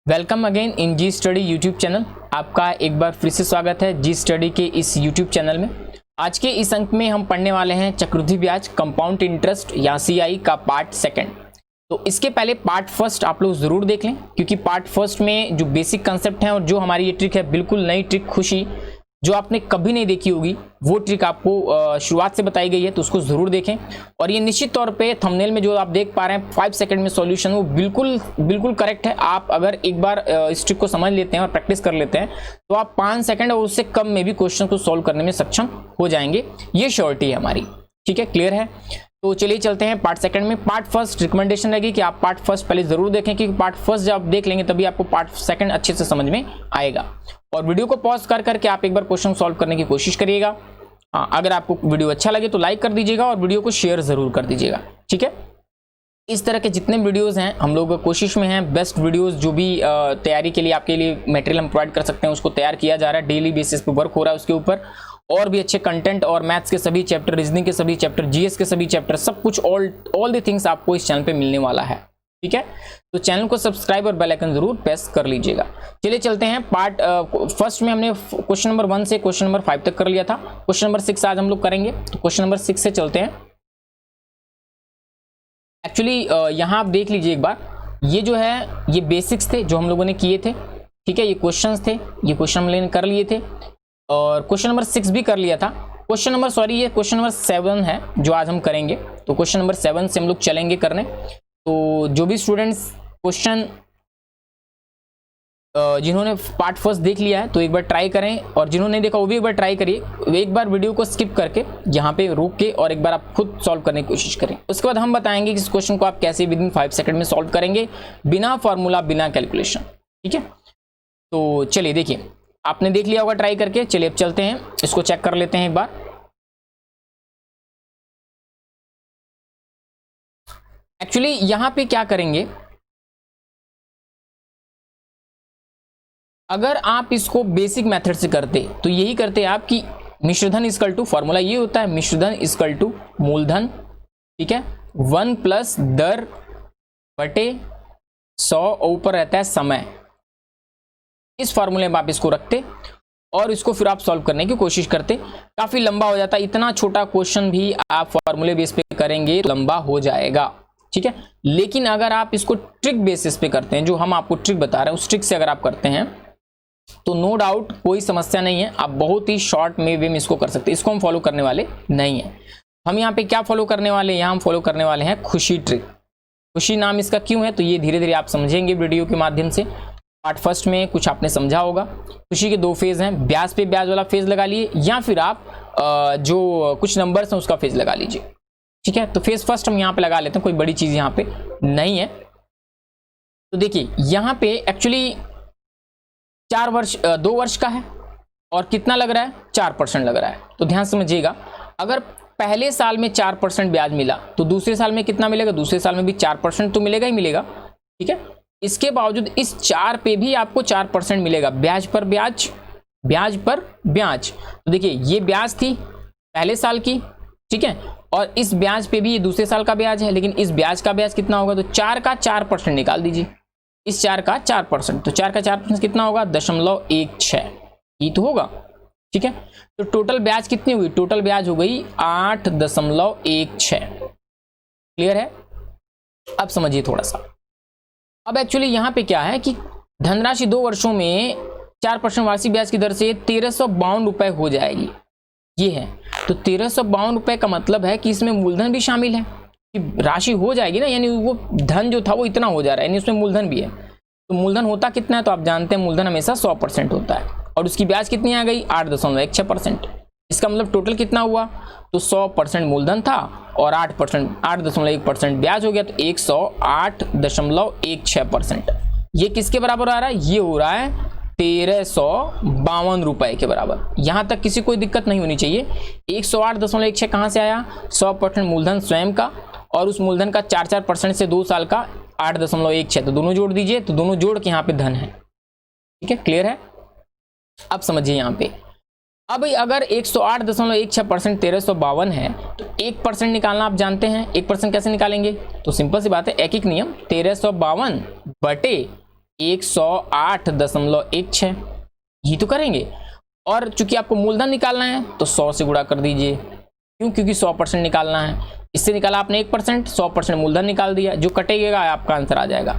Welcome again in G Study YouTube channel. आपका एक बार फिर से स्वागत है जी स्टडी के इस यूट्यूब चैनल में। आज के इस अंक में हम पढ़ने वाले हैं चक्रवृद्धि ब्याज कंपाउंड इंटरेस्ट या सीआई का पार्ट सेकंड। तो इसके पहले पार्ट फर्स्ट आप लोग जरूर देख लें, क्योंकि पार्ट फर्स्ट में जो बेसिक कंसेप्ट है और जो हमारी ये ट्रिक है, बिल्कुल नई ट्रिक खुशी, जो आपने कभी नहीं देखी होगी, वो ट्रिक आपको शुरुआत से बताई गई है, तो उसको जरूर देखें। और ये निश्चित तौर पे थंबनेल में जो आप देख पा रहे हैं 5 सेकंड में सॉल्यूशन, वो बिल्कुल करेक्ट है। आप अगर एक बार इस ट्रिक को समझ लेते हैं और प्रैक्टिस कर लेते हैं तो आप 5 सेकंड और उससे कम में भी क्वेश्चन को सॉल्व करने में सक्षम हो जाएंगे। ये श्योरिटी है हमारी। ठीक है, क्लियर है। तो चलिए चलते हैं पार्ट सेकंड में। पार्ट फर्स्ट रिकमेंडेशन रहेगी कि आप पार्ट फर्स्ट पहले जरूर देखें, क्योंकि पार्ट फर्स्ट जब आप देख लेंगे तभी आपको पार्ट सेकंड अच्छे से समझ में आएगा। और वीडियो को पॉज कर करके आप एक बार क्वेश्चन सॉल्व करने की कोशिश करिएगा। अगर आपको वीडियो अच्छा लगे तो लाइक कर दीजिएगा और वीडियो को शेयर जरूर कर दीजिएगा। ठीक है, इस तरह के जितने वीडियोस हैं हम लोग कोशिश में हैं बेस्ट वीडियोस जो भी तैयारी के लिए आपके लिए मटेरियल हम प्रोवाइड कर सकते हैं उसको तैयार किया जा रहा है। डेली बेसिस पे वर्क हो रहा है उसके ऊपर, और भी अच्छे कंटेंट और मैथ्स के सभी चैप्टर, रीजनिंग के सभी चैप्टर, जीएस के सभी चैप्टर, सब कुछ ऑल द थिंग्स आपको इस चैनल पे मिलने वाला है। ठीक है, तो चैनल को सब्सक्राइब और बेल आइकन जरूर प्रेस कर लीजिएगा। चलिए चलते हैं पार्ट फर्स्ट में। हमने क्वेश्चन नंबर 1 से क्वेश्चन नंबर 5 तक कर लिया था। क्वेश्चन नंबर 6 आज हम लोग करेंगे, तो क्वेश्चन नंबर 6 से चलते हैं। एक्चुअली यहां आप देख लीजिए एक बार, ये जो है ये बेसिक्स थे जो हम लोगों ने किए थे। ठीक है, ये क्वेश्चंस थे, ये क्वेश्चन हमने कर लिए थे, और क्वेश्चन नंबर 6 भी कर लिया था। क्वेश्चन नंबर ये क्वेश्चन नंबर 7 है जो आज हम करेंगे। तो क्वेश्चन नंबर 7 से हम लोग चलेंगे करने। तो जो भी स्टूडेंट्स क्वेश्चन जिन्होंने पार्ट फर्स्ट देख लिया है तो एक बार ट्राई करें, और जिन्होंने नहीं देखा वो भी एक बार ट्राई करिए। एक बार वीडियो को स्किप करके यहाँ पे रोक के और एक बार आप खुद सॉल्व करने की कोशिश करें। उसके बाद हम बताएंगे कि इस क्वेश्चन को आप कैसे विद इन 5 सेकंड में सॉल्व करेंगे, बिना फॉर्मूला, बिना कैलकुलेशन। ठीक है, तो चलिए देखिए, आपने देख लिया होगा ट्राई करके। चलिए अब चलते हैं, इसको चेक कर लेते हैं एक बार। एक्चुअली यहां पे क्या करेंगे, अगर आप इसको बेसिक मेथड से करते तो यही करते आप कि मिश्रधन इक्वल टू, फॉर्मूला ये होता है मिश्रधन इक्वल टू मूलधन, ठीक है, 1 प्लस दर बटे 100 ऊपर रहता है समय। इस फॉर्मूले में आप इसको रखते और इसको फिर आप सॉल्व करने की कोशिश करते। काफी लंबा हो जाता है, इतना छोटा क्वेश्चन भी आप फॉर्मूले बेस पे करेंगे तो लंबा हो जाएगा। ठीक है, लेकिन अगर आप इसको ट्रिक बेसिस पे करते हैं, जो हम आपको ट्रिक बता रहे हैं उस ट्रिक से अगर आप करते हैं तो नो डाउट कोई समस्या नहीं है, आप बहुत ही शॉर्ट में वे में इसको कर सकते हैं। इसको हम फॉलो करने वाले नहीं है। हम यहाँ पे क्या फॉलो करने वाले हैं, यहाँ हम फॉलो करने वाले हैं खुशी ट्रिक। खुशी नाम इसका क्यों है तो ये धीरे धीरे आप समझेंगे वीडियो के माध्यम से। पार्ट फर्स्ट में कुछ आपने समझा होगा। खुशी के 2 फेज हैं, ब्याज पे ब्याज वाला फेज लगा लिए, या फिर आप जो कुछ नंबर्स हैं उसका फेज लगा लीजिए। ठीक है, तो फेज फर्स्ट हम यहाँ पे लगा लेते हैं, कोई बड़ी चीज यहाँ पे नहीं है। तो देखिए यहाँ पे एक्चुअली 2 वर्ष का है और कितना लग रहा है, 4% लग रहा है। तो ध्यान समझिएगा, अगर पहले साल में 4% ब्याज मिला तो दूसरे साल में कितना मिलेगा, दूसरे साल में भी 4% तो मिलेगा ही मिलेगा। ठीक है, इसके बावजूद इस 4 पे भी आपको 4% मिलेगा, ब्याज पर ब्याज, ब्याज पर ब्याज। तो देखिए ये ब्याज थी पहले साल की, ठीक है, और इस ब्याज पे भी ये दूसरे साल का ब्याज है, लेकिन इस ब्याज का ब्याज कितना होगा, तो 4 का 4% निकाल दीजिए। इस 4 का 4%, तो 4 का 4% कितना होगा, 0.16 ये तो होगा। ठीक है, तो टोटल ब्याज कितनी हुई, टोटल ब्याज हो गई 8.16। क्लियर है, अब समझिए थोड़ा सा। अब एक्चुअली यहां पे क्या है कि धनराशि 2 वर्षों में 4% वार्षिक ब्याज की दर से 1352 रुपए हो जाएगी, ये है। तो 1352 रुपए का मतलब है कि इसमें मूलधन भी शामिल है, कि राशि हो जाएगी ना, यानी वो धन जो था वो इतना हो जा रहा है, यानी उसमें मूलधन भी है। तो मूलधन होता कितना है, तो आप जानते हैं मूलधन हमेशा 100% होता है, और उसकी ब्याज कितनी आ गई, 8.16%। इसका मतलब टोटल कितना हुआ, तो 100% मूलधन था और 8.1% ब्याज हो गया, तो 108.16%। ये किसके बराबर आ रहा है, ये हो रहा है 1352 रुपए के बराबर। यहां तक किसी कोई दिक्कत नहीं होनी चाहिए। 108.16 कहां से आया, 100% मूलधन स्वयं का, और उस मूलधन का 4% से 2 साल का 8.16, तो दोनों जोड़ दीजिए, तो दोनों जोड़ के यहाँ पे धन है। ठीक है, क्लियर है। अब समझिए यहाँ पे, अब अगर 108.16% 1352 है तो 1% निकालना आप जानते हैं। 1% कैसे निकालेंगे, तो सिंपल सी बात है, एक नियम, 1352 बटे 108.16 ये तो करेंगे। और चूंकि आपको मूलधन निकालना है तो 100 से गुणा कर दीजिए। क्यों? क्योंकि 100% निकालना है। इससे निकाला आपने 1%, 100% मूलधन निकाल दिया, जो कटेगा आपका आंसर आ जाएगा।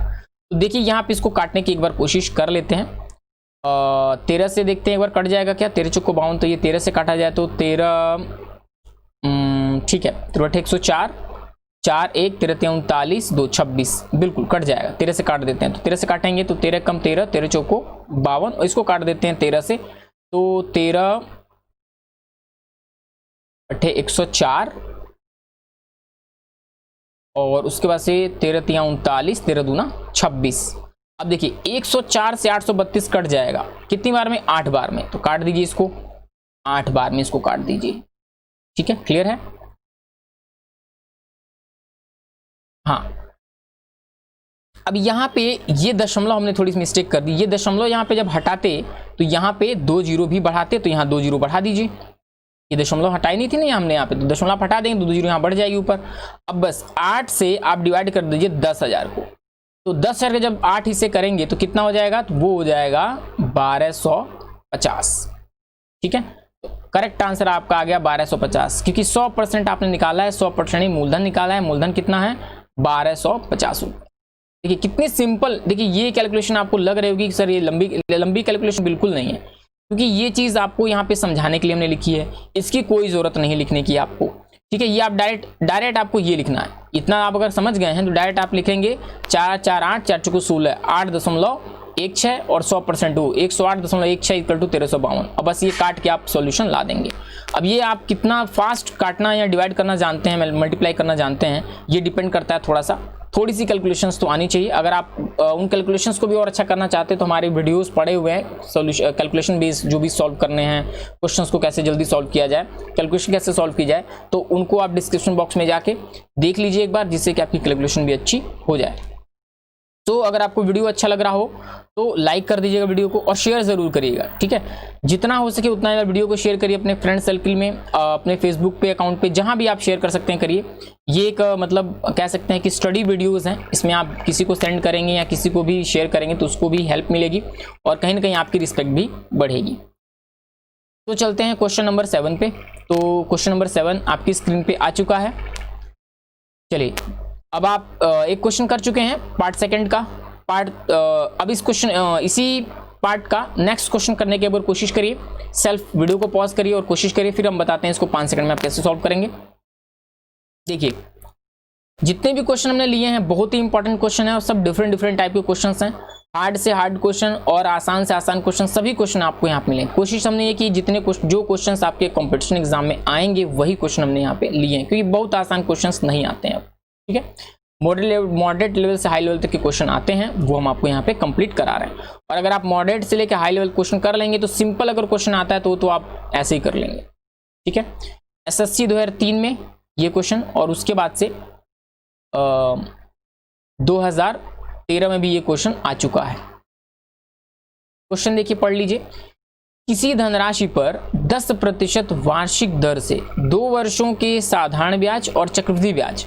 तो देखिए यहाँ पे इसको काटने की एक बार कोशिश कर लेते हैं। 13 से देखते हैं एक बार कट जाएगा क्या। 13 चौको 52, तो ये 13 से काटा जाए तो 13 ठीक है, 13 104, 4 1 13 39 2 26 बिल्कुल कट जाएगा। 13 से काट देते हैं, तो 13 से काटेंगे तो 13 कम 13, 13 चौको 52, और इसको काट देते हैं 13 से, तो 13 104 और उसके बाद से 13 39, 13 दूना 26। अब देखिए 104 से 832 कट जाएगा कितनी बार में? 8 बार में। तो काट दीजिए इसको, 8 बार में इसको काट दीजिए। ठीक है, क्लियर है? हाँ, अब यहाँ पे ये दशमलव हमने थोड़ी सी मिस्टेक कर दी। ये दशमलव यहाँ पे जब हटाते तो यहाँ पे 2 जीरो भी बढ़ाते, तो यहाँ 2 जीरो बढ़ा दीजिए। ये दशमलव हटाई नहीं थी ना हमने यहाँ पे, तो दशमलव हटा देंगे तो 2 जीरो यहाँ बढ़ जाएगी ऊपर। अब बस 8 से आप डिवाइड कर दीजिए 10,000 को, तो 10,000 के जब 8 हिस्से करेंगे तो कितना हो जाएगा? तो वो हो जाएगा 1250। ठीक है, तो करेक्ट आंसर आपका आ गया 1250, क्योंकि 100% आपने निकाला है, 100% ही मूलधन निकाला है। मूलधन कितना है? 1250 रुपये। देखिए कितनी सिंपल। देखिए ये कैलकुलेशन आपको लग रही होगी कि सर ये लंबी कैलकुलेशन, बिल्कुल नहीं है, क्योंकि ये चीज़ आपको यहाँ पे समझाने के लिए हमने लिखी है। इसकी कोई ज़रूरत नहीं लिखने की आपको। ठीक है, ये आप डायरेक्ट आपको ये लिखना है। इतना आप अगर समझ गए हैं तो डायरेक्ट आप लिखेंगे 4 4 8 4 चौको 16 8.16 और 100% हो 108.16 इक्वल टू 1352। अब बस ये काट के आप सॉल्यूशन ला देंगे। अब ये आप कितना फास्ट काटना या डिवाइड करना जानते हैं, मल्टीप्लाई करना जानते हैं, ये डिपेंड करता है। थोड़ी सी कैलकुलेशंस तो आनी चाहिए। अगर आप उन कैलकुलेशंस को भी और अच्छा करना चाहते हैं तो हमारे वीडियोस पड़े हुए हैं, सॉल्यूशन कैलकुलेशन बेस्ड, जो भी सॉल्व करने हैं, क्वेश्चंस को कैसे जल्दी सॉल्व किया जाए, कैलकुलेशन कैसे सॉल्व की जाए, तो उनको आप डिस्क्रिप्शन बॉक्स में जाके देख लीजिए एक बार, जिससे कि आपकी कैलकुलेशन भी अच्छी हो जाए। तो अगर आपको वीडियो अच्छा लग रहा हो तो लाइक कर दीजिएगा वीडियो को और शेयर ज़रूर करिएगा। ठीक है, जितना हो सके उतना वीडियो को शेयर करिए अपने फ्रेंड सर्कल में, अपने फेसबुक पे अकाउंट पे, जहां भी आप शेयर कर सकते हैं करिए। ये एक मतलब कह सकते हैं कि स्टडी वीडियोस हैं, इसमें आप किसी को सेंड करेंगे या किसी को भी शेयर करेंगे तो उसको भी हेल्प मिलेगी और कहीं ना कहीं आपकी रिस्पेक्ट भी बढ़ेगी। तो चलते हैं क्वेश्चन नंबर 7 पे। तो क्वेश्चन नंबर 7 आपकी स्क्रीन पे आ चुका है। चलिए, अब आप एक क्वेश्चन कर चुके हैं पार्ट सेकंड का अब इस क्वेश्चन इसी पार्ट का नेक्स्ट क्वेश्चन करने की एक बार कोशिश करिए। सेल्फ वीडियो को पॉज करिए और कोशिश करिए, फिर हम बताते हैं इसको 5 सेकंड में आप कैसे सॉल्व करेंगे। देखिए जितने भी क्वेश्चन हमने लिए हैं बहुत ही इंपॉर्टेंट क्वेश्चन है और सब डिफरेंट टाइप के क्वेश्चंस हैं। हार्ड से हार्ड क्वेश्चन और आसान से आसान क्वेश्चन, सभी क्वेश्चन आपको यहाँ पे मिले। कोशिश हमने ये की जितने जो क्वेश्चंस आपके कॉम्पिटिशन एग्जाम में आएंगे वही क्वेश्चन हमने यहाँ पे लिए हैं, क्योंकि बहुत आसान क्वेश्चंस नहीं आते हैं। ठीक है, मॉडरेट लेवल से हाई लेवल तक के क्वेश्चन आते हैं, वो हम आपको यहाँ पे कंप्लीट करा रहे हैं। और अगर आप मॉडरेट से लेकर हाई लेवल क्वेश्चन कर लेंगे तो सिंपल अगर क्वेश्चन आता है तो आप ऐसे ही कर लेंगे। ठीक है, SSC 2003 में ये क्वेश्चन और उसके बाद से 2013 में भी ये क्वेश्चन आ चुका है। क्वेश्चन देखिए, पढ़ लीजिए। किसी धनराशि पर 10% वार्षिक दर से 2 वर्षों के साधारण ब्याज और चक्रवृद्धि ब्याज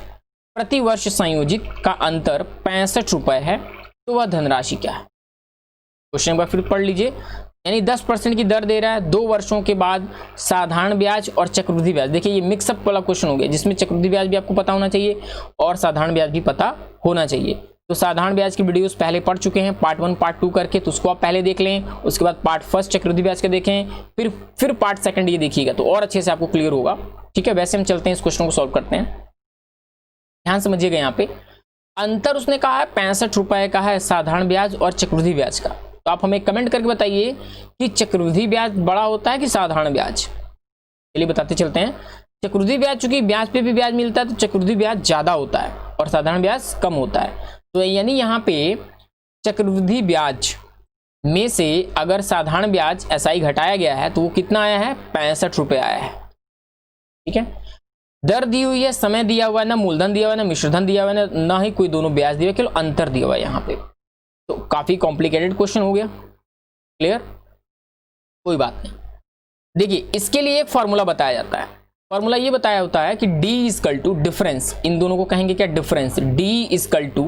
प्रति वर्ष संयोजित का अंतर 65 रुपए है, तो वह धनराशि क्या है? क्वेश्चन एक बार फिर पढ़ लीजिए। यानी 10% की दर दे रहा है 2 वर्षों के बाद साधारण ब्याज और चक्रवृद्धि ब्याज। देखिए ये मिक्सअप वाला क्वेश्चन हो गया, जिसमें चक्रवृद्धि ब्याज भी आपको पता होना चाहिए और साधारण ब्याज भी पता होना चाहिए। तो साधारण ब्याज की वीडियोस पहले पढ़ चुके हैं पार्ट 1 पार्ट 2 करके, तो उसको आप पहले देख लें। उसके बाद पार्ट 1 चक्रवृद्धि ब्याज का देखें, फिर पार्ट 2 ये देखिएगा तो और अच्छे से आपको क्लियर होगा। ठीक है, वैसे हम चलते हैं इस क्वेश्चन को सॉल्व करते हैं। ध्यान समझिएगा, यहाँ पे अंतर उसने कहा है 65 रुपए का है साधारण ब्याज और चक्रवृद्धि ब्याज का। तो आप हमें कमेंट करके बताइए कि चक्रवृद्धि ब्याज बड़ा होता है कि साधारण ब्याज। चलिए बताते चलते हैं। चक्रवृद्धि ब्याज चूंकि ब्याज पे भी ब्याज मिलता है तो चक्रवृद्धि ब्याज ज्यादा होता है और साधारण ब्याज कम होता है। तो यानी यहाँ पे चक्रवृद्धि ब्याज में से अगर साधारण ब्याज SI घटाया गया है तो वो कितना आया है? 65 रुपए आया है। ठीक है, दर दी हुई है, समय दिया हुआ है, ना मूलधन दिया हुआ है, ना मिश्रधन दिया हुआ है, ना ही कोई दोनों ब्याज दिया हुआ है, केवल अंतर दिया हुआ है यहाँ पे। तो काफी कॉम्प्लिकेटेड क्वेश्चन हो गया। क्लियर, कोई बात नहीं। देखिए इसके लिए एक फॉर्मूला बताया जाता है। फॉर्मूला ये बताया होता है कि D इक्वल टू डिफरेंस, इन दोनों को कहेंगे क्या? Difference. D equal to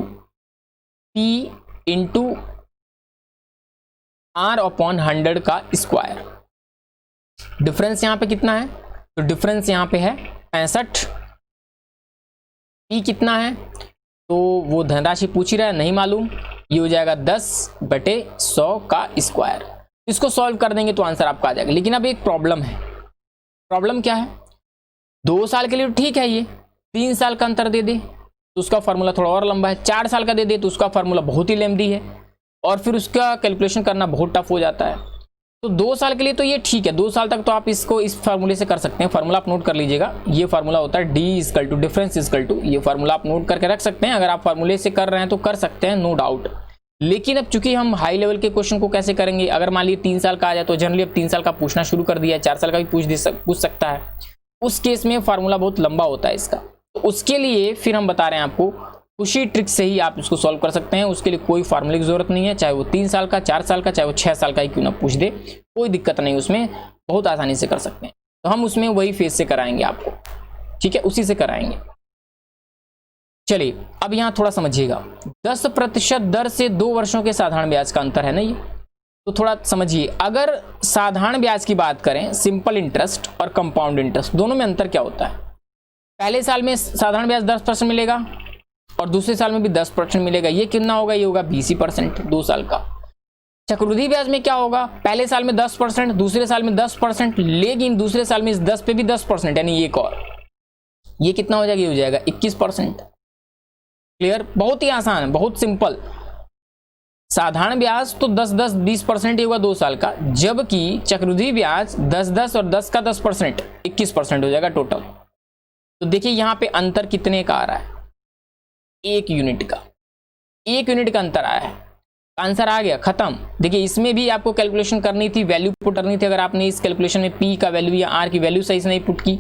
P into r/100 का स्क्वायर। डिफरेंस यहां पे कितना है, तो डिफरेंस यहां पे है 65। p कितना है, तो वो धनराशि पूछ ही रहा है, नहीं मालूम, ये हो जाएगा 10/100 का स्क्वायर। इसको सॉल्व कर देंगे तो आंसर आपका आ जाएगा। लेकिन अब एक प्रॉब्लम है। प्रॉब्लम क्या है, 2 साल के लिए ठीक है, ये 3 साल का अंतर दे दे तो उसका फार्मूला थोड़ा और लंबा है, 4 साल का दे दे तो उसका फार्मूला बहुत ही लेंथी है, और फिर उसका कैलकुलेशन करना बहुत टफ हो जाता है। तो 2 साल के लिए तो ये ठीक है, 2 साल तक तो आप इसको इस फार्मूले से कर सकते हैं। फार्मूला आप नोट कर लीजिएगा, ये फार्मूला होता है D डिफरेंस इक्वल टू, ये फार्मूला आप नोट करके रख सकते हैं। अगर आप फार्मूले से कर रहे हैं तो कर सकते हैं, नो डाउट। लेकिन अब चूंकि हम हाई लेवल के क्वेश्चन को कैसे करेंगे, अगर मान लीजिए 3 साल का आ जाए तो जनरली अब 3 साल का पूछना शुरू कर दिया है, 4 साल का भी पूछ सकता है। उस केस में फार्मूला बहुत लंबा होता है इसका, तो उसके लिए फिर हम बता रहे हैं आपको, उसी ट्रिक से ही आप इसको सॉल्व कर सकते हैं। उसके लिए कोई फार्मूले की जरूरत नहीं है, चाहे वो 3 साल का, 4 साल का, चाहे वो 6 साल का ही क्यों ना पूछ दे, कोई दिक्कत नहीं, उसमें बहुत आसानी से कर सकते हैं। तो हम उसमें वही फेज से कराएंगे आपको, ठीक है, उसी से कराएंगे। चलिए अब यहां थोड़ा समझिएगा, 10% दर से 2 वर्षों के साधारण ब्याज का अंतर है ना ये, तो थोड़ा समझिए। अगर साधारण ब्याज की बात करें, सिंपल इंटरेस्ट और कंपाउंड इंटरेस्ट, दोनों में अंतर क्या होता है। पहले साल में साधारण ब्याज 10% मिलेगा और दूसरे साल में भी 10% मिलेगा। ये कितना होगा, ये होगा 20% 2 साल का। चक्रवृद्धि ब्याज में क्या होगा, पहले साल में 10%, दूसरे साल में 10%, लेकिन दूसरे साल में इस 10 पे भी 10%, यानी एक और, ये कितना हो जाएगा, ये हो जाएगा 21%। क्लियर, बहुत ही आसान है, बहुत सिंपल। साधारण ब्याज तो 10-10 20% ही होगा 2 साल का, जबकि चक्रवृद्धि ब्याज 10-10 और 10 का 10% 21% हो जाएगा टोटल। तो देखिए यहां पे अंतर कितने का आ रहा है, 1 यूनिट का, 1 यूनिट का अंतर आया है। आंसर आ गया, खत्म। देखिए इसमें भी आपको कैलकुलेशन करनी थी, वैल्यू पुट करनी थी। अगर आपने इस कैलकुलेशन में P का वैल्यू या R की वैल्यू सही से नहीं पुट की,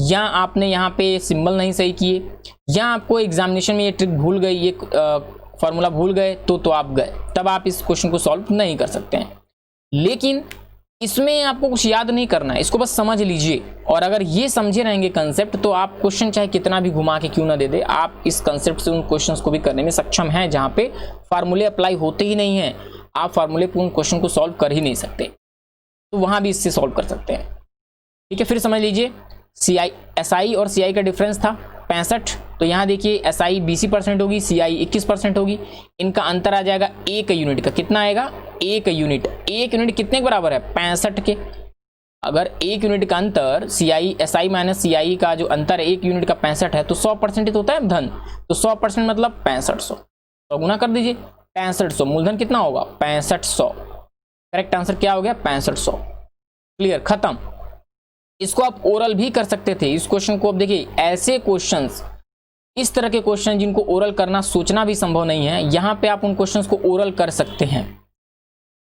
या आपने यहाँ पे सिंबल नहीं सही किए, या आपको एग्जामिनेशन में ये ट्रिक भूल गई, ये फॉर्मूला भूल गए, तो आप गए, तब आप इस क्वेश्चन को सॉल्व नहीं कर सकते हैं। लेकिन इसमें आपको कुछ याद नहीं करना है, इसको बस समझ लीजिए। और अगर ये समझे रहेंगे कंसेप्ट, तो आप क्वेश्चन चाहे कितना भी घुमा के क्यों ना दे दे, आप इस कंसेप्ट से उन क्वेश्चंस को भी करने में सक्षम हैं जहां पे फार्मूले अप्लाई होते ही नहीं है। आप फार्मूले पे उन क्वेश्चन को सॉल्व कर ही नहीं सकते, तो वहां भी इससे सॉल्व कर सकते हैं। ठीक है, फिर समझ लीजिए, SI और CI का डिफरेंस था 65, तो यहाँ देखिए SI 20% होगी, CI 21% होगी। इनका अंतर आ जाएगा 1 यूनिट का। कितना आएगा, 1 यूनिट। 1 यूनिट कितने के बराबर है, 65 के। अगर 1 यूनिट का अंतर SI माइनस CI का जो अंतर 1 यूनिट का 65 है, तो 100% होता है धन, तो 100% मतलब 6500, तो गुना कर दीजिए 6500। मूलधन कितना होगा, 6500। करेक्ट आंसर क्या हो गया, 6500। क्लियर, खत्म। इसको आप ओरल भी कर सकते थे इस क्वेश्चन को। अब देखिए ऐसे क्वेश्चंस, इस तरह के क्वेश्चन जिनको ओरल करना सोचना भी संभव नहीं है, यहां पे आप उन क्वेश्चंस को ओरल कर सकते हैं।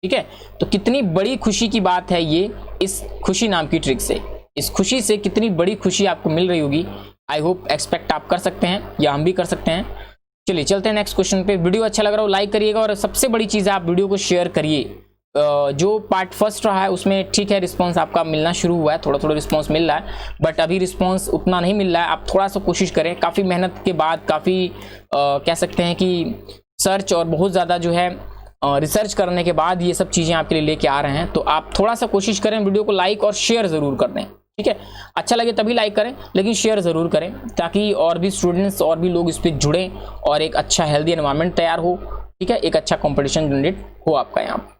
ठीक है, तो कितनी बड़ी खुशी की बात है ये, इस खुशी नाम की ट्रिक से, इस खुशी से कितनी बड़ी खुशी आपको मिल रही होगी। आई होप एक्सपेक्ट आप कर सकते हैं, या हम भी कर सकते हैं। चलिए चलते हैं नेक्स्ट क्वेश्चन पे। वीडियो अच्छा लग रहा हो लाइक करिएगा, और सबसे बड़ी चीज है आप वीडियो को शेयर करिए। जो पार्ट फर्स्ट रहा है उसमें ठीक है रिस्पांस आपका मिलना शुरू हुआ है, थोड़ा थोड़ा रिस्पांस मिल रहा है, बट अभी रिस्पांस उतना नहीं मिल रहा है। आप थोड़ा सा कोशिश करें, काफ़ी मेहनत के बाद, काफ़ी कह सकते हैं कि सर्च और बहुत ज़्यादा जो है रिसर्च करने के बाद ये सब चीज़ें आपके लिए लेके आ रहे हैं। तो आप थोड़ा सा कोशिश करें, वीडियो को लाइक और शेयर ज़रूर कर दें। ठीक है, अच्छा लगे तभी लाइक करें, लेकिन शेयर ज़रूर करें, ताकि और भी स्टूडेंट्स और भी लोग इस पर जुड़ें और एक अच्छा हेल्दी एनवायरनमेंट तैयार हो। ठीक है, एक अच्छा कॉम्पिटिशन जनरेट हो आपका यहाँ।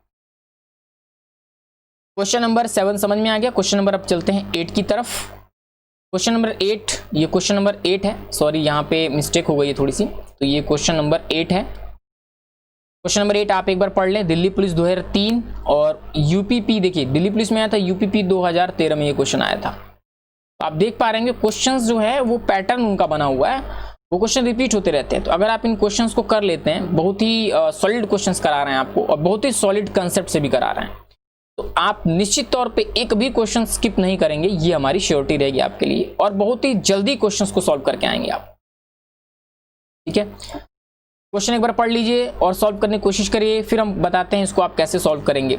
क्वेश्चन नंबर 7 समझ में आ गया। क्वेश्चन नंबर अब चलते हैं 8 की तरफ। क्वेश्चन नंबर 8, ये क्वेश्चन नंबर 8 है, सॉरी यहाँ पे मिस्टेक हो गई है थोड़ी सी, तो ये क्वेश्चन नंबर 8 है। क्वेश्चन नंबर 8 आप एक बार पढ़ लें। दिल्ली पुलिस 2003 और यूपीपी, देखिए दिल्ली पुलिस में आया था, यूपीपी 2013 में ये क्वेश्चन आया था। तो आप देख पा रहे हैं क्वेश्चंस जो है वो पैटर्न उनका बना हुआ है, वो क्वेश्चन रिपीट होते रहते हैं। तो अगर आप इन क्वेश्चंस को कर लेते हैं, बहुत ही सॉलिड क्वेश्चंस करा रहे हैं आपको, और बहुत ही सॉलिड कंसेप्ट से भी करा रहे हैं, तो आप निश्चित तौर पे एक भी क्वेश्चन स्किप नहीं करेंगे, ये हमारी श्योरिटी रहेगी आपके लिए, और बहुत ही जल्दी क्वेश्चंस को सॉल्व करके आएंगे आप। ठीक है, क्वेश्चन एक बार पढ़ लीजिए और सॉल्व करने की कोशिश करिए, फिर हम बताते हैं इसको आप कैसे सॉल्व करेंगे।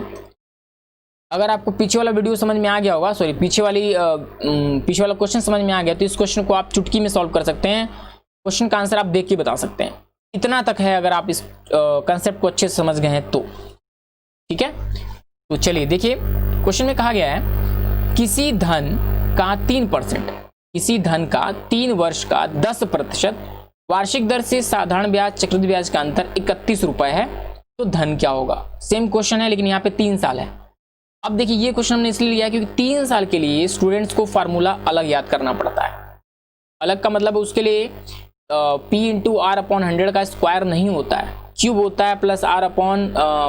अगर आपको पीछे वाला वीडियो समझ में आ गया होगा, सॉरी पीछे वाला क्वेश्चन समझ में आ गया, तो इस क्वेश्चन को आप चुटकी में सॉल्व कर सकते हैं। क्वेश्चन का आंसर आप देख के बता सकते हैं। इतना तक है, अगर आप इस कंसेप्ट को अच्छे से समझ गए हैं तो। ठीक है, तो चलिए देखिए क्वेश्चन में कहा गया है किसी धन का 3%, किसी धन का 3 वर्ष का 10% वार्षिक दर से साधारण ब्याज चक्रवृद्धि ब्याज का अंतर 31 रुपए है, तो धन क्या होगा। सेम क्वेश्चन है लेकिन यहाँ पे 3 साल है। अब देखिए ये क्वेश्चन हमने इसलिए लिया क्योंकि 3 साल के लिए स्टूडेंट्स को फार्मूला अलग याद करना पड़ता है। अलग का मतलब उसके लिए P इंटू आर अपॉन 100 का स्क्वायर नहीं होता है, क्यूब होता है, plus r upon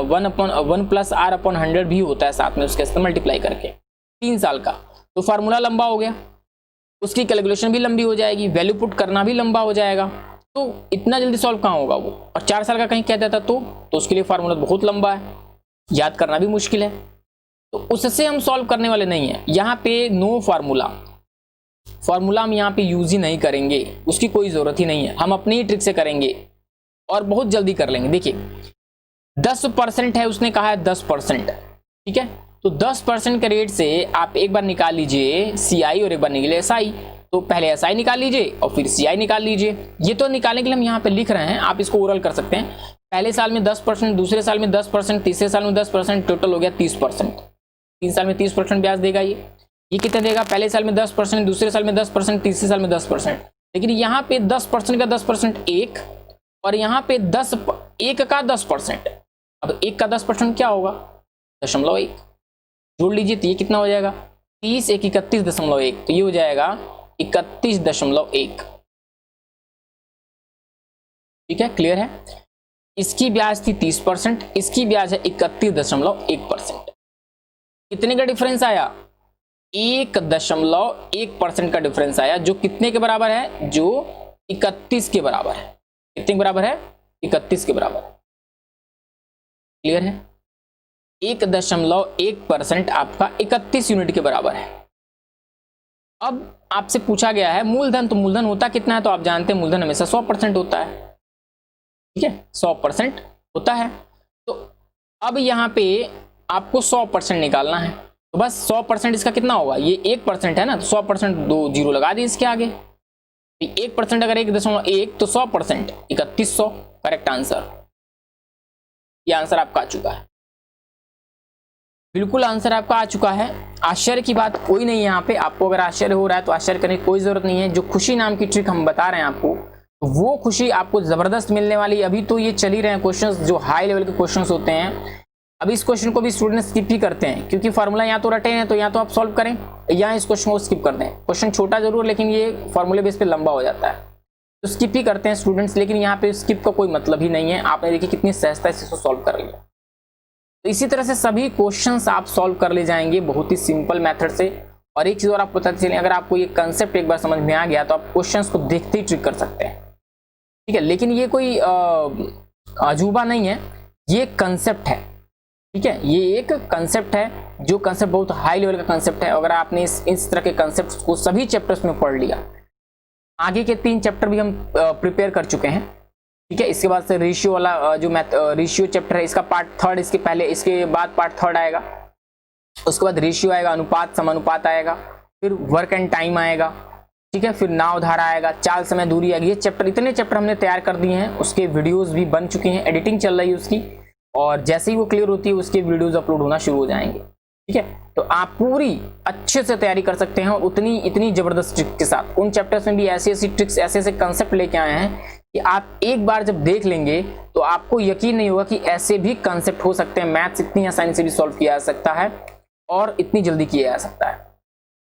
1 plus r upon 100 भी होता है साथ में उसके साथ मल्टीप्लाई करके। 3 साल का तो फार्मूला लंबा हो गया, उसकी कैलकुलेशन भी लंबी हो जाएगी, वैल्यू पुट करना भी लंबा हो जाएगा, तो इतना जल्दी सॉल्व कहाँ होगा वो। और 4 साल का कहीं कह देता तो उसके लिए फार्मूला बहुत लंबा है, याद करना भी मुश्किल है, तो उससे हम सॉल्व करने वाले नहीं है। यहाँ पे नो फार्मूला हम यहाँ पे यूज ही नहीं करेंगे, उसकी कोई जरूरत ही नहीं है, हम अपनी ही ट्रिक से करेंगे और बहुत जल्दी कर लेंगे। देखिए 10% है, उसने कहा है 10%, ठीक है, तो 10% के रेट से आप एक बार निकाल लीजिए CI और एक बार निकालिए SI। तो पहले SI निकाल लीजिए और फिर CI निकाल लीजिए। ये तो निकालने के लिए हम यहाँ पे लिख रहे हैं, आप इसको ओरल कर सकते हैं। पहले साल में 10%, दूसरे साल में 10%, तीसरे साल में 10%, टोटल हो गया 30%। 3 साल में 30% ब्याज देगा ये कितना देगा, पहले साल में 10%, दूसरे साल में 10%, तीसरे साल में 10%। लेकिन यहाँ पे 10% का 10% 1 और यहाँ पे 1 का 10%। अब 1 का 10% क्या होगा, 0.1 जोड़ लीजिए तो ये कितना हो जाएगा, 30 1 31.1, तो ये हो जाएगा 31.1। ठीक है, क्लियर है। इसकी ब्याज थी 30%, इसकी ब्याज है 31.1%। कितने का डिफरेंस आया, 1.1% का डिफरेंस आया, जो कितने के बराबर है, जो 31 के बराबर है। कितने के बराबर है, 31 के बराबर। क्लियर है, 1.1% आपका 31 यूनिट के बराबर है। अब आपसे पूछा गया है मूलधन, तो मूलधन होता कितना है, तो आप जानते हैं मूलधन हमेशा 100% होता है, ठीक है, 100% होता है। तो अब यहाँ पे आपको 100% निकालना है, तो बस 100% इसका कितना होगा, ये 1% है ना, तो 100% 2 जीरो लगा दी इसके आगे। 1% अगर 1.1 तो 100% 3100, करेक्ट आंसर। ये आंसर आपका आ चुका है, बिल्कुल आंसर आपका आ चुका है। आश्चर्य की बात कोई नहीं है यहाँ पे, आपको अगर आश्चर्य हो रहा है तो आश्चर्य करने की कोई जरूरत नहीं है। जो खुशी नाम की ट्रिक हम बता रहे हैं आपको, वो खुशी आपको जबरदस्त मिलने वाली है। अभी तो ये चल ही रहे हैं क्वेश्चंस, जो हाई लेवल के क्वेश्चंस होते हैं। अभी इस क्वेश्चन को भी स्टूडेंट स्किप ही करते हैं, क्योंकि फार्मूला यहाँ तो रटे हैं, तो यहाँ तो आप सॉल्व करें, या इस क्वेश्चन को स्किप कर दें। क्वेश्चन छोटा जरूर, लेकिन ये फार्मूले बेस पे लंबा हो जाता है, तो स्किप ही करते हैं स्टूडेंट्स। लेकिन यहाँ पे स्किप का कोई मतलब ही नहीं है। आपने देखिए कितनी सहजता से इसको सॉल्व कर लिया। तो इसी तरह से सभी क्वेश्चंस आप सॉल्व कर ले जाएंगे बहुत ही सिंपल मेथड से। और एक चीज और आपको पता चले, अगर आपको ये कंसेप्ट एक बार समझ में आ गया तो आप क्वेश्चंस को देखते ही ट्रिक कर सकते हैं, ठीक है। लेकिन ये कोई अजूबा नहीं है, ये कंसेप्ट है, ठीक है, ये एक कंसेप्ट है, जो कंसेप्ट बहुत हाई लेवल का कंसेप्ट है। अगर आपने इस तरह के कंसेप्ट को सभी चैप्टर्स में पढ़ लिया, आगे के 3 चैप्टर भी हम प्रिपेयर कर चुके हैं, ठीक है। इसके बाद से रेशियो वाला जो रेशियो चैप्टर है, इसका पार्ट 3 इसके पहले, इसके बाद पार्ट 3 आएगा। उसके बाद रेशियो आएगा, अनुपात समानुपात आएगा, फिर वर्क एंड टाइम आएगा, ठीक है, फिर नाव धारा आएगा, चाल समय दूरी आएगी। ये चैप्टर, इतने चैप्टर हमने तैयार कर दिए हैं, उसके वीडियोस भी बन चुके हैं, एडिटिंग चल रही है उसकी, और जैसे ही वो क्लियर होती है उसके वीडियोस अपलोड होना शुरू हो जाएंगे, ठीक है। तो आप पूरी अच्छे से तैयारी कर सकते हैं, और इतनी जबरदस्त ट्रिक के साथ। उन चैप्टर्स में भी ऐसी ट्रिक्स, ऐसे कंसेप्ट लेके आए हैं कि आप एक बार जब देख लेंगे तो आपको यकीन नहीं होगा कि ऐसे भी कंसेप्ट हो सकते हैं। मैथ्स इतनी आसानी से भी सॉल्व किया जा सकता है और इतनी जल्दी किया जा सकता है।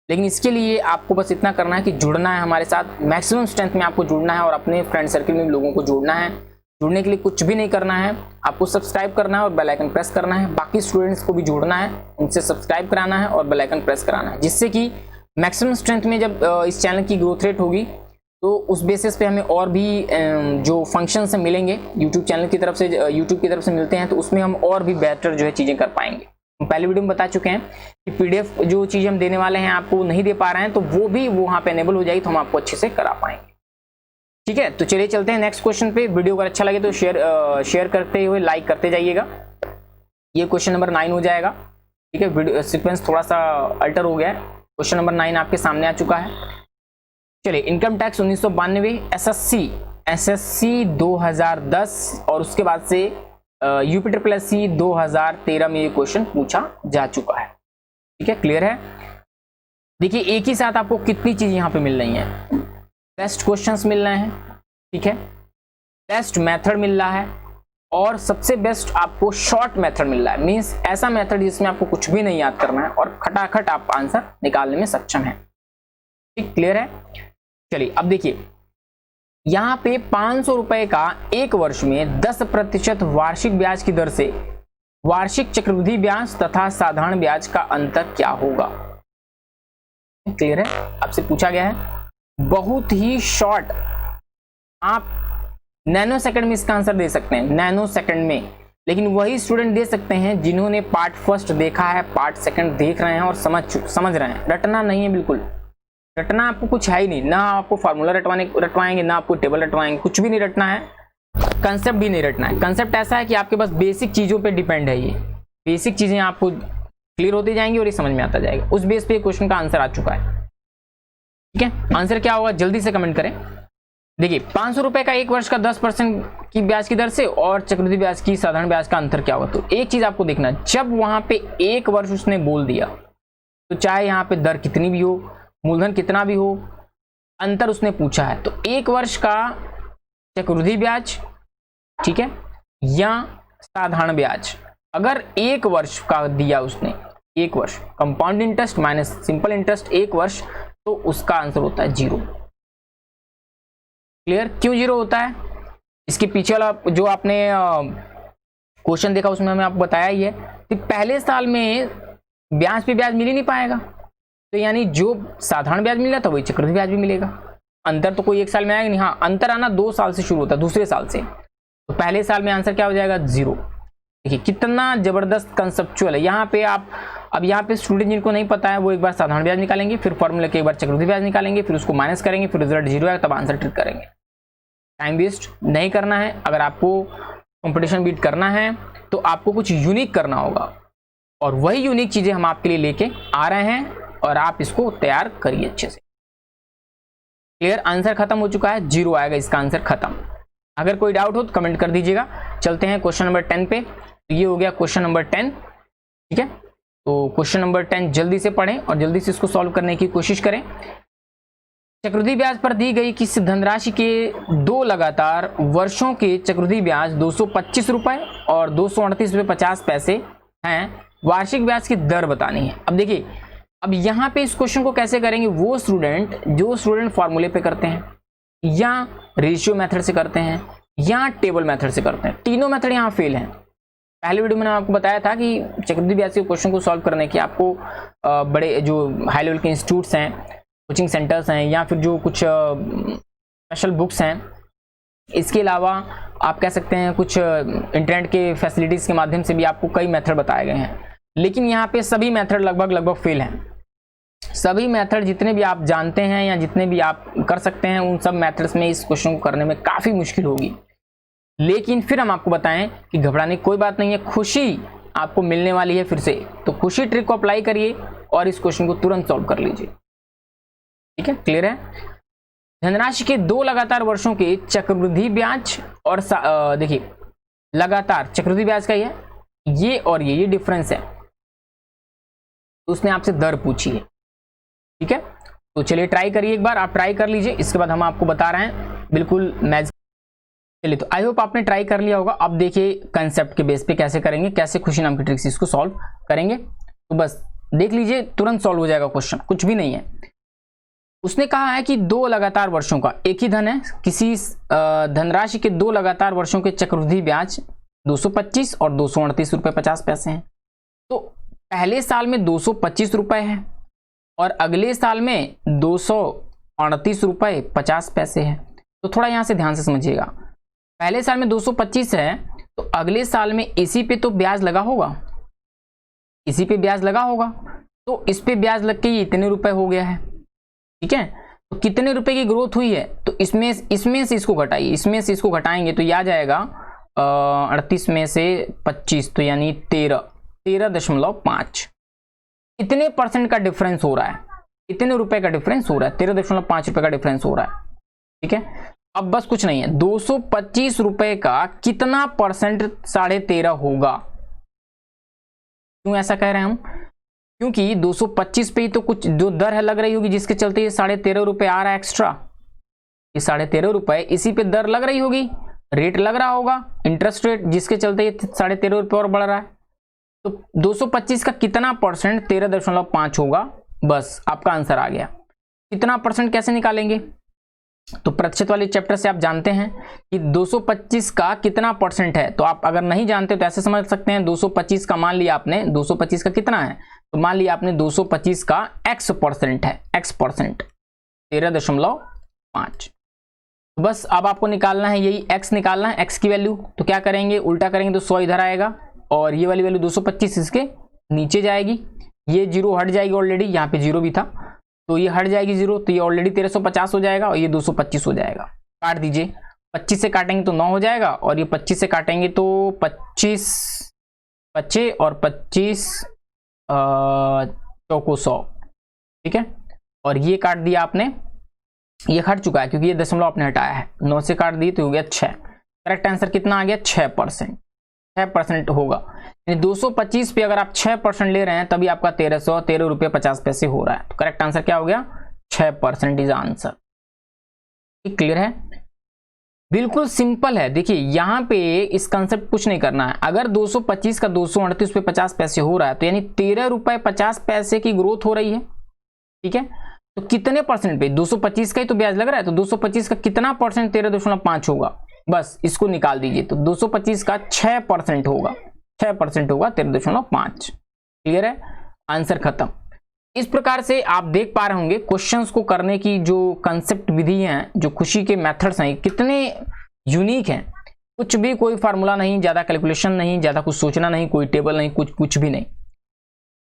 लेकिन इसके लिए आपको बस इतना करना है कि जुड़ना है हमारे साथ, मैक्सिमम स्ट्रेंथ में आपको जुड़ना है, और अपने फ्रेंड सर्कल में लोगों को जोड़ना है। जुड़ने के लिए कुछ भी नहीं करना है, आपको सब्सक्राइब करना है और बेल आइकन प्रेस करना है। बाकी स्टूडेंट्स को भी जोड़ना है, उनसे सब्सक्राइब कराना है और बेल आइकन प्रेस कराना है, जिससे कि मैक्सिमम स्ट्रेंथ में जब इस चैनल की ग्रोथ रेट होगी तो उस बेसिस पे हमें और भी जो फंक्शंस मिलेंगे यूट्यूब चैनल की तरफ से, यूट्यूब की तरफ से मिलते हैं, तो उसमें हम और भी बेहतर जो है चीज़ें कर पाएंगे। हम पहले वीडियो में बता चुके हैं कि PDF जो चीज़ हम देने वाले हैं आपको नहीं दे पा रहे हैं, तो वो भी वहाँ पे एनेबल हो जाएगी, तो हम आपको अच्छे से करा पाएंगे, ठीक है। तो चलिए चलते हैं नेक्स्ट क्वेश्चन पे। वीडियो अगर अच्छा लगे तो शेयर करते हुए लाइक करते जाइएगा। ये क्वेश्चन नंबर 9 हो जाएगा, ठीक है। वीडियो सीक्वेंस थोड़ा सा अल्टर हो गया है। क्वेश्चन नंबर 9 आपके सामने आ चुका है। चलिए, इनकम टैक्स 1992, SSC 2010 और उसके बाद से UPSSC 2013 में ये क्वेश्चन पूछा जा चुका है। ठीक है, क्लियर है। देखिए एक ही साथ आपको कितनी चीज यहाँ पे मिल रही हैं, बेस्ट क्वेश्चंस मिल रहे हैं, ठीक है, बेस्ट मेथड मिल रहा है, और सबसे बेस्ट आपको शॉर्ट मेथड मिल रहा है। मींस ऐसा मेथड जिसमें आपको कुछ भी नहीं याद करना है और खटाखट आप आंसर निकालने में सक्षम है। ठीक, क्लियर है। चलिए अब देखिए यहाँ पे 500 रुपए का एक वर्ष में 10% वार्षिक ब्याज की दर से वार्षिक चक्रवृद्धि ब्याज तथा साधारण ब्याज का अंतर क्या होगा। क्लियर है, आपसे पूछा गया है, बहुत ही शॉर्ट, आप नैनो सेकंड में इसका आंसर दे सकते हैं, नैनो सेकंड में। लेकिन वही स्टूडेंट दे सकते हैं जिन्होंने पार्ट फर्स्ट देखा है, पार्ट सेकंड देख रहे हैं और समझ रहे हैं। रटना नहीं है, बिल्कुल रटना आपको कुछ है ही नहीं, ना आपको फार्मूला रटवाएंगे, ना आपको टेबल रटवाएंगे, कुछ भी नहीं रटना है, कंसेप्ट भी नहीं रटना है। कंसेप्ट ऐसा है कि आपके पास बेसिक चीजों पे डिपेंड है, ये बेसिक चीजें आपको क्लियर होती जाएंगी और ये समझ में आता जाएगा। उस बेस पे क्वेश्चन का आंसर आ चुका है। ठीक है, आंसर क्या होगा जल्दी से कमेंट करें। देखिए 500 रुपए का एक वर्ष का 10% की ब्याज की दर से और चक्रवृद्धि ब्याज की साधारण ब्याज का अंतर क्या होगा। तो एक चीज आपको देखना, जब वहां पे एक वर्ष उसने बोल दिया तो चाहे यहाँ पे दर कितनी भी हो, मूलधन कितना भी हो, अंतर उसने पूछा है, तो एक वर्ष का चक्रवृद्धि ब्याज, ठीक है, या साधारण ब्याज, अगर एक वर्ष का दिया उसने, एक वर्ष compound interest minus simple interest एक वर्ष, तो उसका आंसर होता है 0। क्लियर, क्यों 0 होता है, इसके पीछे वाला जो आपने क्वेश्चन देखा उसमें हमें आपको बताया ही है कि पहले साल में ब्याज पे ब्याज मिल ही नहीं पाएगा, तो यानी जो साधारण ब्याज मिल रहा था वही चक्रवृद्धि ब्याज भी मिलेगा। अंतर तो कोई एक साल में आएगा नहीं, हाँ अंतर आना 2 साल से शुरू होता है, दूसरे साल से। तो पहले साल में आंसर क्या हो जाएगा 0। देखिए कितना जबरदस्त कंसेप्चुअल है। यहाँ पे आप, अब यहाँ पे स्टूडेंट जिनको नहीं पता है वो एक बार साधारण ब्याज निकालेंगे, फिर फॉर्मूला के एक बार चक्रवृद्धि ब्याज निकालेंगे, फिर उसको माइनस करेंगे, फिर रिजल्ट 0 आएगा, तब आंसर ट्रिक करेंगे। टाइम वेस्ट नहीं करना है। अगर आपको कंपटीशन बीट करना है तो आपको कुछ यूनिक करना होगा, और वही यूनिक चीजें हम आपके लिए लेके आ रहे हैं, और आप इसको तैयार करिए अच्छे से। क्लियर, आंसर खत्म हो चुका है, 0 आएगा इसका आंसर खत्म। अगर कोई डाउट हो तो कमेंट कर दीजिएगा। चलते हैं क्वेश्चन नंबर 10 पे। ये हो गया क्वेश्चन नंबर 10, ठीक है। तो क्वेश्चन नंबर 10 जल्दी से पढ़ें और जल्दी से इसको सॉल्व करने की कोशिश करें। चक्रवृद्धि ब्याज पर दी गई किसी धनराशि के 2 लगातार वर्षों के चक्रवृद्धि ब्याज 225 रुपए और 238 रुपए 50 पैसे हैं। वार्षिक ब्याज की दर बतानी है। अब देखिए, अब यहाँ पे इस क्वेश्चन को कैसे करेंगे, वो स्टूडेंट फॉर्मूले पे करते हैं, या रेशियो मेथड से करते हैं, या टेबल मेथड से करते हैं। तीनों मेथड यहाँ फेल हैं। पहले वीडियो में मैंने आपको बताया था कि चक्रवृद्धि ब्याज के क्वेश्चन को सॉल्व करने के आपको बड़े जो हाई लेवल के इंस्टीट्यूट्स हैं, कोचिंग सेंटर्स हैं, या फिर जो कुछ स्पेशल बुक्स हैं, इसके अलावा आप कह सकते हैं कुछ इंटरनेट के फैसिलिटीज़ के माध्यम से भी आपको कई मेथड बताए गए हैं। लेकिन यहाँ पे सभी मेथड लगभग फेल हैं। सभी मेथड जितने भी आप जानते हैं या जितने भी आप कर सकते हैं, उन सब मेथड्स में इस क्वेश्चन को करने में काफ़ी मुश्किल होगी। लेकिन फिर हम आपको बताएं कि घबराने की कोई बात नहीं है, खुशी आपको मिलने वाली है फिर से। तो खुशी ट्रिक को अप्लाई करिए और इस क्वेश्चन को तुरंत सॉल्व कर लीजिए। ठीक है, क्लियर है। धनराशि के 2 लगातार वर्षों के चक्रवृद्धि ब्याज और देखिए लगातार चक्रवृद्धि ब्याज का ये और ये डिफरेंस है। तो उसने आपसे दर पूछी है, ठीक है। तो चलिए ट्राई करिए, एक बार आप ट्राई कर लीजिए, इसके बाद हम आपको बता रहे हैं बिल्कुल मैच। चलिए, तो आई होप आपने ट्राई कर लिया होगा। अब देखिए कंसेप्ट के बेस पे कैसे करेंगे, कैसे खुशी नाम की ट्रिक से इसको सॉल्व करेंगे। तो बस देख लीजिए, तुरंत सॉल्व हो जाएगा क्वेश्चन, कुछ भी नहीं है। उसने कहा है कि 2 लगातार वर्षों का एक ही धन है, किसी धनराशि के 2 लगातार वर्षों के चक्रवृद्धि ब्याज 225 और 238 रुपए 50 पैसे हैं। तो पहले साल में 225 रुपए है और अगले साल में 238 रुपए 50 पैसे है। तो थोड़ा यहां से ध्यान से समझिएगा, पहले साल में 225 है तो अगले साल में इसी पे तो ब्याज लगा होगा, इसी पे ब्याज लगा होगा, तो इस पे ब्याज लग के ये इतने रुपए हो गया है, ठीक है। तो कितने रुपए की ग्रोथ हुई है, तो इसमें से इसको घटाइए, इसमें से इसको घटाएंगे तो यह आ जाएगा 38 में से 25, तो यानी 13.5। इतने परसेंट का डिफरेंस हो रहा है, इतने रुपए का डिफरेंस हो रहा है, 13.5 रुपए का डिफरेंस हो रहा है, ठीक है। अब बस कुछ नहीं है, 225 रुपए का कितना परसेंट 13.5 होगा। क्यों ऐसा कह रहे हैं हम? क्योंकि 225 पे ही तो कुछ जो दर है लग रही होगी, जिसके चलते ये 13.5 रुपए आ रहा है एक्स्ट्रा। ये 13.5 रुपए इसी पे दर लग रही होगी, रेट लग रहा होगा, इंटरेस्ट रेट, जिसके चलते ये 13.5 रुपए और बढ़ रहा है। तो 225 का कितना परसेंट 13.5 होगा, बस आपका आंसर आ गया। कितना परसेंट कैसे निकालेंगे? तो प्रतिशत वाले चैप्टर से आप जानते हैं कि 225 का कितना परसेंट है। तो आप अगर नहीं जानते तो ऐसे समझ सकते हैं, 225 का मान लिया आपने, 225 का कितना है, तो मान लिया आपने 225 का x परसेंट है, x परसेंट 13.5। बस अब आपको निकालना है यही x निकालना है, x की वैल्यू। तो क्या करेंगे, उल्टा करेंगे तो 100 इधर आएगा और ये वाली वैल्यू 225 इसके नीचे जाएगी, ये जीरो हट जाएगी, ऑलरेडी यहाँ पे जीरो भी था तो ये हट जाएगी जीरो, तो ये ऑलरेडी 1350 हो जाएगा और ये 225 हो जाएगा। काट दीजिए, 25 से काटेंगे तो 9 हो जाएगा और ये 25 से काटेंगे तो 25 25 और 25 चौको 100, ठीक है। और ये काट दिया आपने, ये हट चुका है क्योंकि ये दशमलव आपने हटाया है, 9 से काट दिए तो हो गया 6। करेक्ट आंसर कितना आ गया, 6% होगा। 225 पे अगर आप 6% ले रहे हैं तभी आपका 1313 रुपये 50 पैसे हो रहा है। तो करेक्ट आंसर क्या हो गया, 6% इज आंसर। क्लियर है, बिल्कुल सिंपल है। देखिए यहाँ पे इस कंसेप्ट कुछ नहीं करना है। अगर 225 का 238 पे 50 पैसे हो रहा है तो यानी 13 रुपये 50 पैसे की ग्रोथ हो रही है, ठीक है। तो कितने परसेंट पे, 225 का ही तो ब्याज लग रहा है, तो 225 का कितना परसेंट 13.5 होगा, बस इसको निकाल दीजिए। तो 225 का 6% होगा, 6% होगा 13.5। क्लियर है, आंसर खत्म। इस प्रकार से आप देख पा रहे होंगे क्वेश्चंस को करने की जो कंसेप्ट विधि हैं, जो खुशी के मेथड्स हैं, कितने यूनिक हैं। कुछ भी कोई फार्मूला नहीं, ज्यादा कैलकुलेशन नहीं, ज्यादा कुछ सोचना नहीं, कोई टेबल नहीं, कुछ भी नहीं।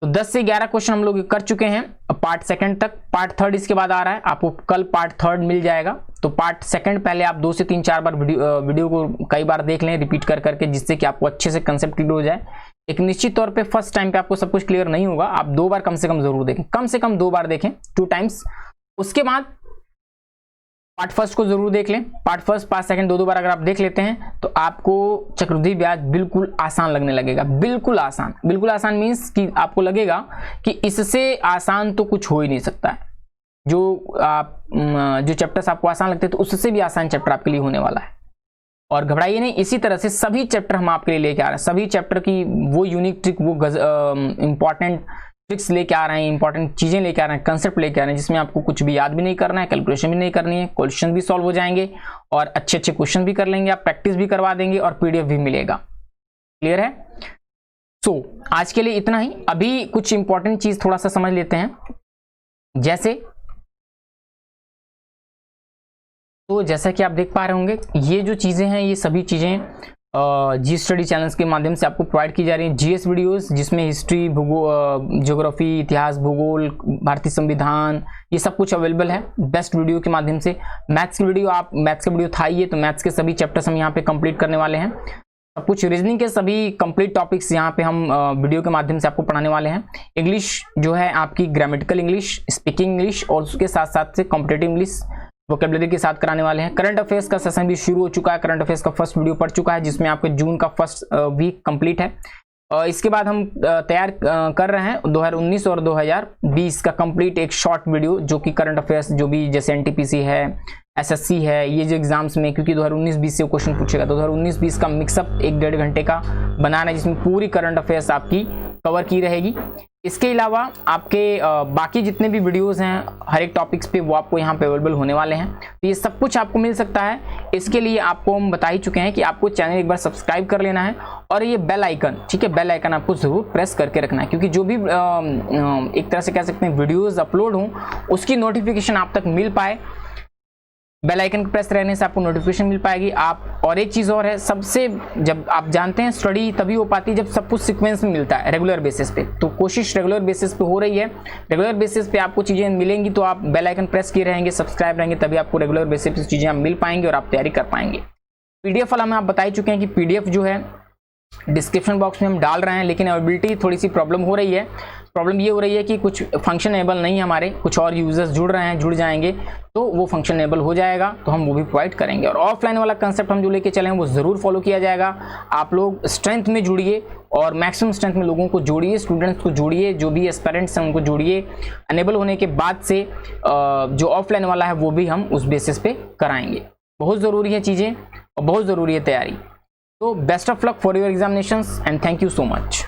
तो 10 से 11 क्वेश्चन हम लोग कर चुके हैं पार्ट सेकंड तक। पार्ट थर्ड इसके बाद आ रहा है, आपको कल पार्ट थर्ड मिल जाएगा। तो पार्ट सेकंड पहले आप 2 से 3-4 बार वीडियो को कई बार देख लें, रिपीट कर करके, जिससे कि आपको अच्छे से कंसेप्ट क्लियर हो जाए। एक निश्चित तौर पे फर्स्ट टाइम पे आपको सब कुछ क्लियर नहीं होगा, आप 2 बार कम से कम जरूर देखें, कम से कम 2 बार देखें, 2 टाइम्स। उसके बाद पार्ट फर्स्ट को जरूर देख लें, पार्ट फर्स्ट पार्ट सेकंड 2-2 बार अगर आप देख लेते हैं तो आपको चक्रवृद्धि ब्याज बिल्कुल आसान लगने लगेगा। बिल्कुल आसान, बिल्कुल आसान मीन्स कि आपको लगेगा कि इससे आसान तो कुछ हो ही नहीं सकता है। जो चैप्टर्स आपको आसान लगते हैं तो उससे भी आसान चैप्टर आपके लिए होने वाला है। और घबराइए नहीं, इसी तरह से सभी चैप्टर हम आपके लिए लेके आ रहे हैं। सभी चैप्टर की वो यूनिक ट्रिक, वो इंपॉर्टेंट ट्रिक्स लेके आ रहे हैं, इंपॉर्टेंट चीजें लेके आ रहे हैं, कंसेप्ट लेके आ रहे हैं, जिसमें आपको कुछ भी याद भी नहीं करना है, कैलकुलेशन भी नहीं करनी है, क्वेश्चन भी सॉल्व हो जाएंगे और अच्छे अच्छे क्वेश्चन भी कर लेंगे, आप प्रैक्टिस भी करवा देंगे और पीडीएफ भी मिलेगा। क्लियर है। सो आज के लिए इतना ही। अभी कुछ इंपॉर्टेंट चीज थोड़ा सा समझ लेते हैं। जैसा कि आप देख पा रहे होंगे, ये जो चीजें हैं, ये सभी चीजें जी स्टडी चैनल्स के माध्यम से आपको प्रोवाइड की जा रही है। जीएस वीडियोस जिसमें हिस्ट्री, ज्योग्राफी, इतिहास, भूगोल, भारतीय संविधान, ये सब कुछ अवेलेबल है बेस्ट वीडियो के माध्यम से। मैथ्स की वीडियो, आप मैथ्स का वीडियो था ही, तो मैथ्स के सभी चैप्टर्स हम यहाँ पे कंप्लीट करने वाले हैं। सब कुछ रीजनिंग के सभी कंप्लीट टॉपिक्स यहाँ पे हम वीडियो के माध्यम से आपको पढ़ाने वाले हैं। इंग्लिश जो है आपकी ग्रामेटिकल इंग्लिश, स्पीकिंग इंग्लिश और उसके साथ साथ से कॉम्पिटिटिव इंग्लिश वोकेबलरी के साथ कराने वाले हैं। करंट अफेयर्स का सेशन भी शुरू हो चुका है, करंट अफेयर्स का फर्स्ट वीडियो पड़ चुका है, जिसमें आपके जून का फर्स्ट वीक कंप्लीट है। इसके बाद हम तैयार कर रहे हैं 2019 और 2020 का कंप्लीट एक शॉर्ट वीडियो, जो कि करंट अफेयर्स जो भी जैसे एनटीपीसी है, एसएससी है, ये जो एग्जाम्स में, क्योंकि 2019-20 से क्वेश्चन पूछेगा, तो 2019-20 का मिक्सअप 1-1.5 घंटे का बनाना है, जिसमें पूरी करंट अफेयर्स आपकी कवर की रहेगी। इसके अलावा आपके बाकी जितने भी वीडियोस हैं हर एक टॉपिक्स पे, वो आपको यहाँ पे अवेलेबल होने वाले हैं। तो ये सब कुछ आपको मिल सकता है। इसके लिए आपको हम बता ही चुके हैं कि आपको चैनल एक बार सब्सक्राइब कर लेना है और ये बेल आइकन, ठीक है, बेल आइकन आपको जरूर प्रेस करके रखना है, क्योंकि जो भी एक तरह से कह सकते हैं वीडियोज अपलोड हों उसकी नोटिफिकेशन आप तक मिल पाए। बेल आइकन प्रेस रहने से आपको नोटिफिकेशन मिल पाएगी। आप और एक चीज़ और है, सबसे जब आप जानते हैं स्टडी तभी हो पाती है जब सब कुछ सीक्वेंस में मिलता है रेगुलर बेसिस पे। तो कोशिश रेगुलर बेसिस पे हो रही है, रेगुलर बेसिस पे आपको चीज़ें मिलेंगी, तो आप बेल आइकन प्रेस किए रहेंगे, सब्सक्राइब रहेंगे, तभी आपको रेगुलर बेसिस पे चीज़ें मिल पाएंगी और आप तैयारी कर पाएंगे। पीडीएफ वाला मैं आप बता ही चुके हैं कि पीडीएफ जो है डिस्क्रिप्शन बॉक्स में हम डाल रहे हैं, लेकिन अवेलेबिलिटी थोड़ी सी प्रॉब्लम हो रही है। प्रॉब्लम ये हो रही है कि कुछ फंक्शन एबल नहीं है हमारे, कुछ और यूजर्स जुड़ रहे हैं, जुड़ जाएंगे तो वो फंक्शन एनेबल हो जाएगा, तो हम वो भी प्रोवाइड करेंगे। और ऑफलाइन वाला कंसेप्ट हम जो लेके चले हैं वो ज़रूर फॉलो किया जाएगा। आप लोग स्ट्रेंथ में जुड़िए और मैक्सिमम स्ट्रेंथ में लोगों को जोड़िए, स्टूडेंट्स को जोड़िए, जो भी एस्पिरेंट्स हैं उनको जोड़िए। अनेबल होने के बाद से जो ऑफलाइन वाला है वो भी हम उस बेसिस पे कराएंगे। बहुत ज़रूरी है चीज़ें और बहुत ज़रूरी है तैयारी। तो best of luck for your examinations and thank you so much.